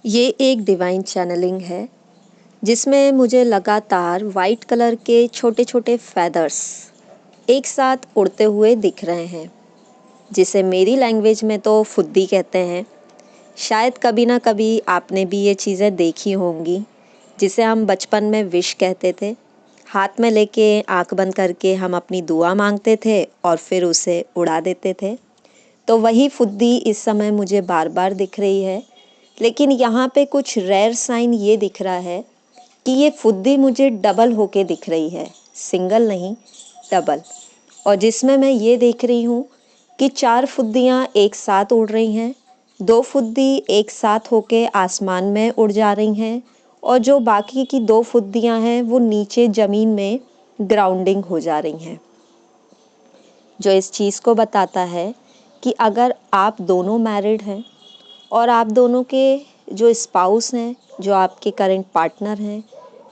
ये एक divine channelling है जिसमें मुझे लगातार वाइट कलर के छोटे छोटे फेदर्स एक साथ उड़ते हुए दिख रहे हैं, जिसे मेरी लैंग्वेज में तो फुद्दी कहते हैं। शायद कभी ना कभी आपने भी ये चीज़ें देखी होंगी, जिसे हम बचपन में विश कहते थे। हाथ में लेके आंख बंद करके हम अपनी दुआ मांगते थे और फिर उसे उड़ा देते थे। तो वही फुद्दी इस समय मुझे बार बार दिख रही है, लेकिन यहाँ पे कुछ रेयर साइन ये दिख रहा है कि ये फुद्दी मुझे डबल होके दिख रही है, सिंगल नहीं डबल। और जिसमें मैं ये देख रही हूँ कि 4 फुद्दियाँ एक साथ उड़ रही हैं, 2 फुद्दी एक साथ होके आसमान में उड़ जा रही हैं और जो बाकी की 2 फुद्दियाँ हैं वो नीचे ज़मीन में ग्राउंडिंग हो जा रही हैं, जो इस चीज़ को बताता है कि अगर आप दोनों मैरिड हैं और आप दोनों के जो स्पाउस हैं, जो आपके करंट पार्टनर हैं,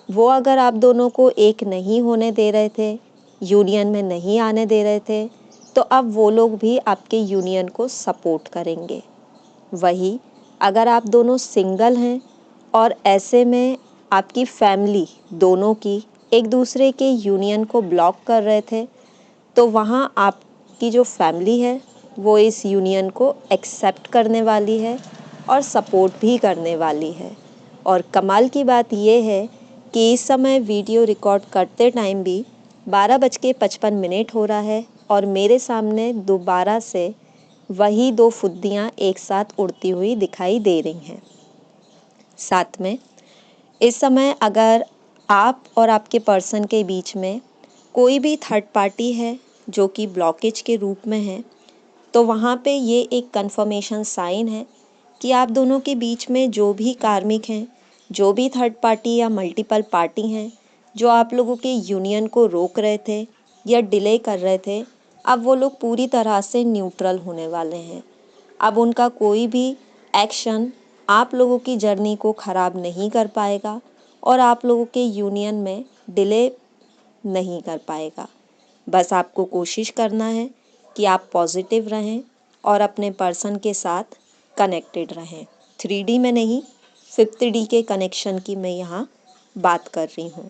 वो अगर आप दोनों को एक नहीं होने दे रहे थे, यूनियन में नहीं आने दे रहे थे, तो अब वो लोग भी आपके यूनियन को सपोर्ट करेंगे। वही अगर आप दोनों सिंगल हैं और ऐसे में आपकी फैमिली दोनों की एक दूसरे के यूनियन को ब्लॉक कर रहे थे, तो वहाँ आपकी जो फैमिली है वो इस यूनियन को एक्सेप्ट करने वाली है और सपोर्ट भी करने वाली है। और कमाल की बात ये है कि इस समय वीडियो रिकॉर्ड करते टाइम भी 12:55 हो रहा है और मेरे सामने दोबारा से वही 2 फुद्दियाँ एक साथ उड़ती हुई दिखाई दे रही हैं। साथ में इस समय अगर आप और आपके पर्सन के बीच में कोई भी थर्ड पार्टी है जो कि ब्लॉकेज के रूप में है, तो वहाँ पे ये एक कन्फर्मेशन साइन है कि आप दोनों के बीच में जो भी कार्मिक हैं, जो भी थर्ड पार्टी या मल्टीपल पार्टी हैं, जो आप लोगों के यूनियन को रोक रहे थे या डिले कर रहे थे, अब वो लोग पूरी तरह से न्यूट्रल होने वाले हैं। अब उनका कोई भी एक्शन आप लोगों की जर्नी को ख़राब नहीं कर पाएगा और आप लोगों के यूनियन में डिले नहीं कर पाएगा। बस आपको कोशिश करना है कि आप पॉजिटिव रहें और अपने पर्सन के साथ कनेक्टेड रहें। 3D में नहीं, 5th D के कनेक्शन की मैं यहाँ बात कर रही हूँ।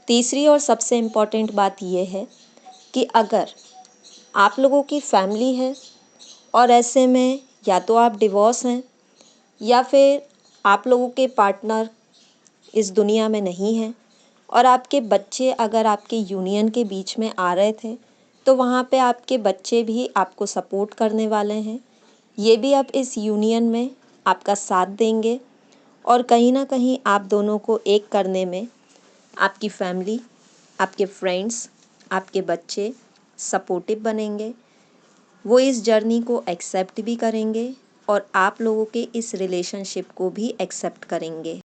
तीसरी और सबसे इम्पॉर्टेंट बात यह है कि अगर आप लोगों की फैमिली है और ऐसे में या तो आप डिवोर्स हैं या फिर आप लोगों के पार्टनर इस दुनिया में नहीं हैं और आपके बच्चे अगर आपके यूनियन के बीच में आ रहे थे, तो वहाँ पे आपके बच्चे भी आपको सपोर्ट करने वाले हैं। ये भी अब इस यूनियन में आपका साथ देंगे और कहीं ना कहीं आप दोनों को एक करने में आपकी फैमिली, आपके फ्रेंड्स, आपके बच्चे सपोर्टिव बनेंगे। वो इस जर्नी को एक्सेप्ट भी करेंगे और आप लोगों के इस रिलेशनशिप को भी एक्सेप्ट करेंगे।